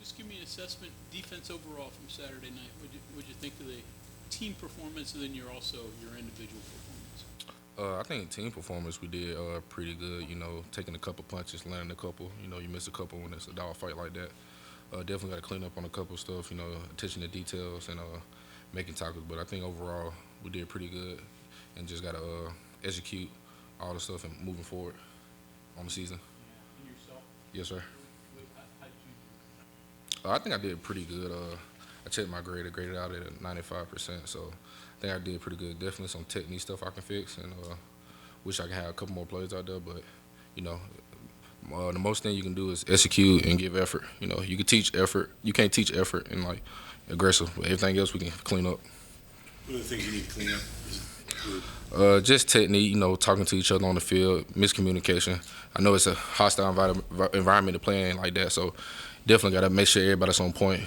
Just give me an assessment, defense overall from Saturday night. What'd you think of the team performance, and then your individual performance? I think team performance we did pretty good. You know, taking a couple punches, landing a couple. You know, you miss a couple when it's a dog fight like that. Definitely got to clean up on a couple stuff. You know, attention to details and making tackles. But I think overall we did pretty good, and just got to execute all the stuff and moving forward on the season. And yourself? Yes, sir. How did you do? I think I did pretty good. I checked my grade. I graded out at 95%. So I think I did pretty good. Definitely some technique stuff I can fix, and wish I could have a couple more plays out there. But you know, the most thing you can do is execute and give effort. You know, you can teach effort. You can't teach effort and like aggressive. But everything else we can clean up. What are the things you need to clean up? Just technique, you know, talking to each other on the field, miscommunication. I know it's a hostile environment to play in like that, so definitely got to make sure everybody's on point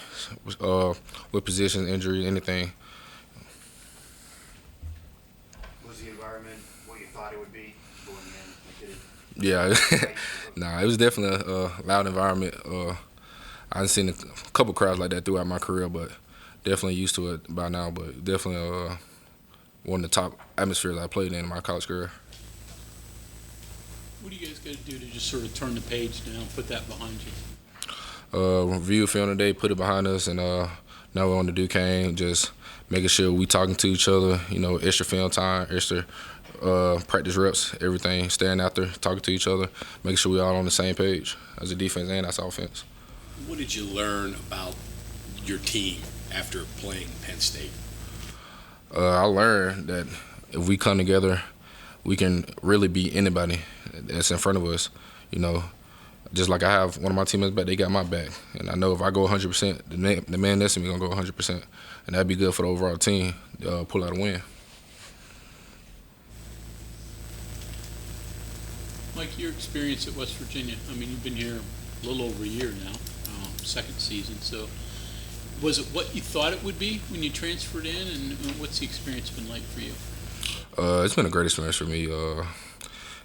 with positions, injury, anything. Was the environment what you thought it would be going in? Yeah, nah, it was definitely a loud environment. I've seen a couple crowds like that throughout my career, but definitely used to it by now. But definitely one of the top atmospheres I played in my college career. What do you guys got to do to just sort of turn the page now, put that behind you? Review film today, put it behind us, and now we're on to Duquesne, just making sure we talking to each other, you know, extra film time, extra practice reps, everything, staying out there, talking to each other, making sure we're all on the same page as a defense and as offense. What did you learn about your team after playing Penn State? I learned that if we come together, we can really beat anybody that's in front of us. You know, just like I have one of my teammates back, they got my back. And I know if I go 100%, the man next to me going to go 100%. And that'd be good for the overall team to pull out a win. Mike, your experience at West Virginia, I mean, you've been here a little over a year now, second season. So was it what you thought it would be when you transferred in, and what's the experience been like for you? It's been a great experience for me.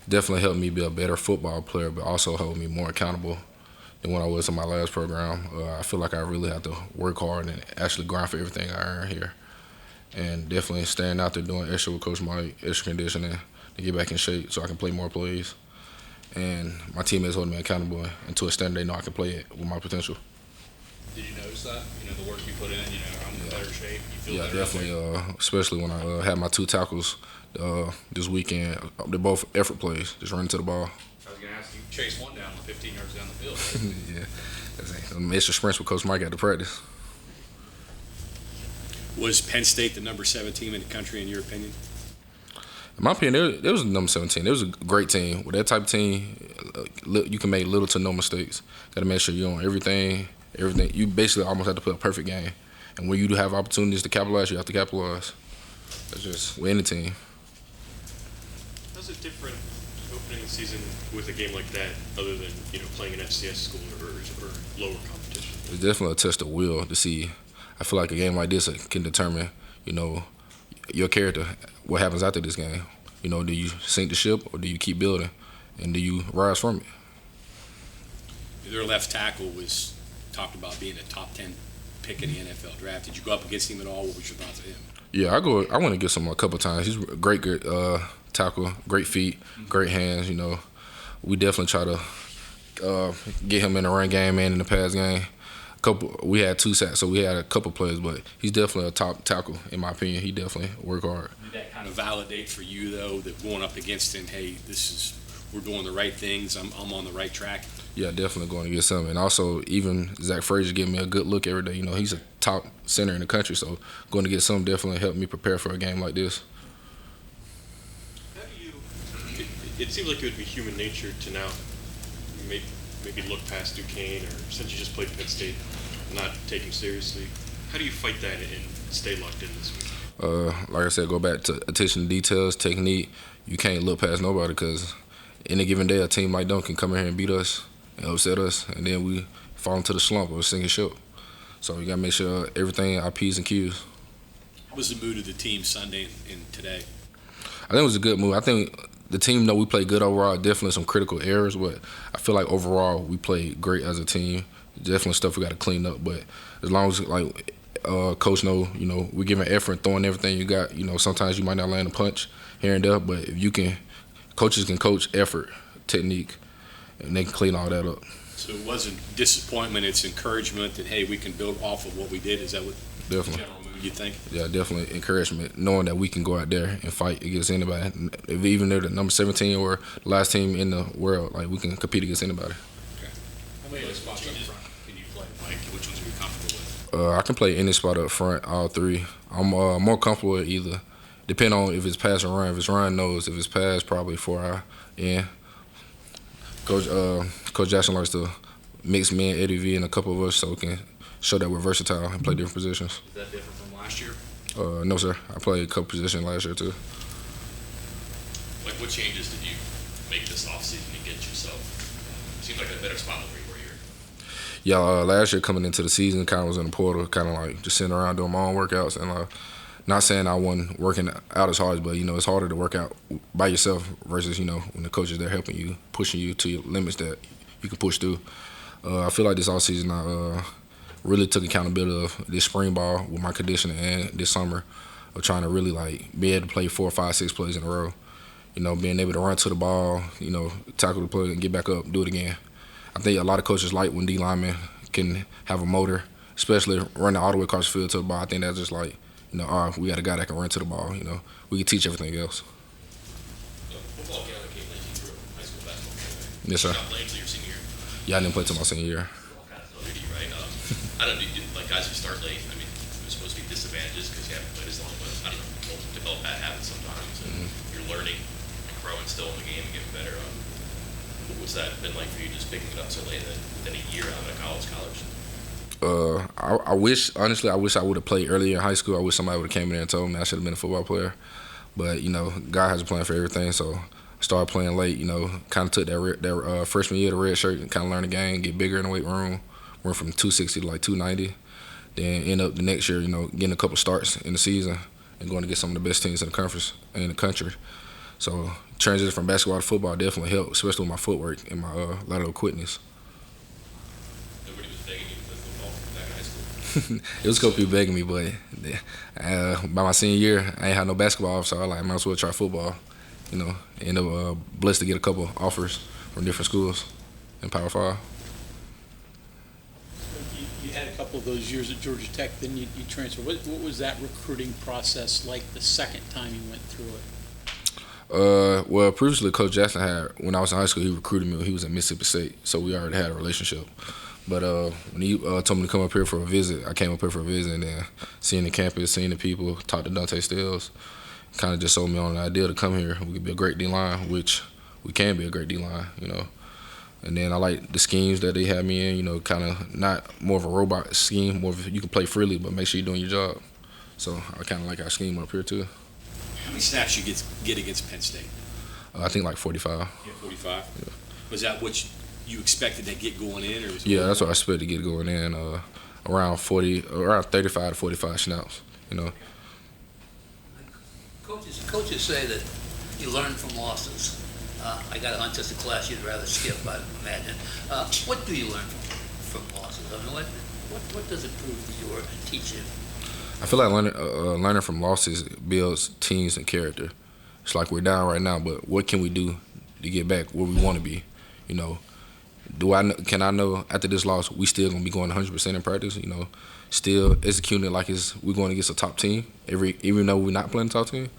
Definitely helped me be a better football player, but also held me more accountable than when I was in my last program. I feel like I really have to work hard and actually grind for everything I earn here. And definitely staying out there doing extra with Coach Mike, extra conditioning to get back in shape so I can play more plays. And my teammates holding me accountable, and to a standard they know I can play it with my potential. Did you notice that? You know, the work you put in, you know, I'm in better shape. You feel better? Definitely. Especially when I had my two tackles this weekend. They're both effort plays, just running to the ball. I was going to ask you, chase one down 15 yards down the field, right? Yeah. That's some extra sprints with Coach Mike at the practice. Was Penn State the number 7 team in the country, in your opinion? In my opinion, it was number 17. It was a great team. With that type of team, you can make little to no mistakes. Got to make sure you're on everything. You basically almost have to play a perfect game. And when you do have opportunities to capitalize, you have to capitalize. That's just with any team. How's it different opening the season with a game like that, other than, you know, playing an FCS school or lower competition? It's definitely a test of will to see. I feel like a game like this can determine, you know, your character, what happens after this game. You know, do you sink the ship or do you keep building? And do you rise from it? Their left tackle was talked about being a top 10 pick in the NFL draft. Did you go up against him at all? What was your thoughts of him? Yeah, I want to get him a couple times. He's a great tackle, great feet, great hands. You know, we definitely try to get him in the run game and in the pass game. We had 2 sacks, so we had a couple plays, but he's definitely a top tackle in my opinion. He definitely work hard. Did that kind of validate for you though, that going up against him, hey, we're doing the right things. I'm on the right track. Yeah, definitely going to get some. And also, even Zach Frazier giving me a good look every day. You know, he's a top center in the country, so going to get some definitely helped me prepare for a game like this. How do you? It seems like it would be human nature to now maybe look past Duquesne, or since you just played Penn State, not take him seriously. How do you fight that and stay locked in this week? Like I said, go back to attention to details, technique. You can't look past nobody because any given day a team like them can come in here and beat us and upset us, and then we fall into the slump or sinking ship. So you got to make sure everything, our P's and Q's. What was the mood of the team Sunday and today? I think it was a good move. I think the team, though we played good overall, definitely some critical errors, but I feel like overall we played great as a team. definitely stuff we got to clean up. But as long as like coach know, we're giving effort, throwing everything you got. Sometimes you might not land a punch here and there, but if you can, coaches can coach effort, technique, and they can clean all that up. So it wasn't disappointment, it's encouragement that, hey, we can build off of what we did. Is that what Definitely. general mood you think? Yeah, definitely encouragement, knowing that we can go out there and fight against anybody. If even they're the number 17 or the last team in the world, like we can compete against anybody. How many other spots up front can you play, Mike? Which ones are you comfortable with? I can play any spot up front, all three. I'm more comfortable with either. Depending on if it's pass or run. If it's run, nose. If it's pass, probably 4-eye. Yeah. Coach Jackson likes to mix me and Eddie V and a couple of us so we can show that we're versatile and play different positions. Is that different from last year? No, sir. I played a couple positions last year, too. Like, what changes did you make this offseason to get yourself? Seems like a better spot than where you were here. Yeah, last year coming into the season, kind of was in the portal, kind of like just sitting around doing my own workouts. And not saying I wasn't working out as hard, but, it's harder to work out by yourself versus, when the coach is there helping you, pushing you to your limits that you can push through. I feel like this offseason I really took accountability of this spring ball with my conditioning and this summer of trying to really, be able to play 4, 5, 6 plays in a row. Being able to run to the ball, tackle the play and get back up, do it again. I think a lot of coaches like when D linemen can have a motor, especially running all the way across the field to the ball. I think that's just we got a guy that can run to the ball. We can teach everything else. Football game came late. You grew up in high school basketball. Right? Yes, sir. You got played until your senior year. Yeah, I didn't play till my senior year. Right? I don't know, like guys who start late, I mean, there's supposed to be disadvantages because you haven't played as long, but I don't know, develop bad habits sometimes. And you're learning, growing still in the game, getting better. What's that been like for you just picking it up so late than a year out of college? I wish I would have played earlier in high school. I wish somebody would have came in there and told me I should have been a football player. But, God has a plan for everything, so I started playing late, kind of took that freshman year, the red shirt, and kind of learned the game, get bigger in the weight room, went from 260 to 290. Then end up the next year, getting a couple starts in the season and going to get some of the best teams in the conference and in the country. So transition from basketball to football definitely helped, especially with my footwork and my lateral quickness. Nobody was begging you to play football back in high school? It was a couple people begging me, but by my senior year, I ain't had no basketball, so I might as well try football. End up blessed to get a couple offers from different schools in Power 5. You had a couple of those years at Georgia Tech, then you transferred. What was that recruiting process like the second time you went through it? Well, previously Coach Jackson when I was in high school, he recruited me when he was at Mississippi State, so we already had a relationship. But when he told me to come up here for a visit, I came up here for a visit, and then seeing the campus, seeing the people, talked to Dante Stills, kind of just sold me on the idea to come here. We could be a great D-line, which we can be a great D-line, And then I like the schemes that they had me in, kind of not more of a robot scheme, more of you can play freely, but make sure you're doing your job. So I kind of like our scheme up here too. How many snaps you get against Penn State? I think like 45. Yeah, 45. Yeah. Was that what you expected to get going in, or? Yeah, that's what I expected to get going in. Around 35 to 45 snaps. Coaches say that you learn from losses. I got a hunch that's a class you'd rather skip, I imagine. What do you learn from losses? I mean, what does it prove to you or teach you? I feel like learning from losses builds teams and character. It's like we're down right now, but what can we do to get back where we want to be? Can I know after this loss we still gonna be going 100% in practice? Still executing it like we're going against a top team, even though we're not playing a top team,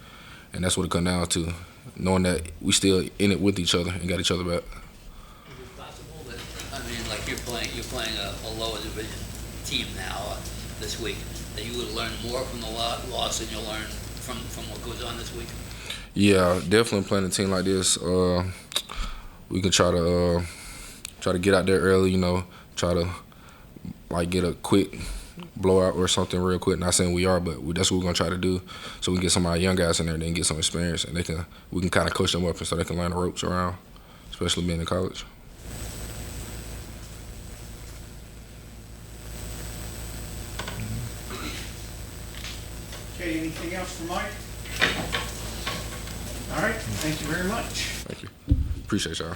and that's what it comes down to, knowing that we still in it with each other and got each other back. Is it possible that like you're playing a lower division team now this week, that you would learn more from the loss than you'll learn from what goes on this week? Yeah, definitely playing a team like this. We can try to get out there early, try to get a quick blowout or something real quick. Not saying we are, but that's what we're gonna try to do. So we can get some of our young guys in there and then get some experience, and we can kind of coach them up so they can learn the ropes around, especially being in college. Okay, anything else for Mike? All right, thank you very much. Thank you. Appreciate y'all.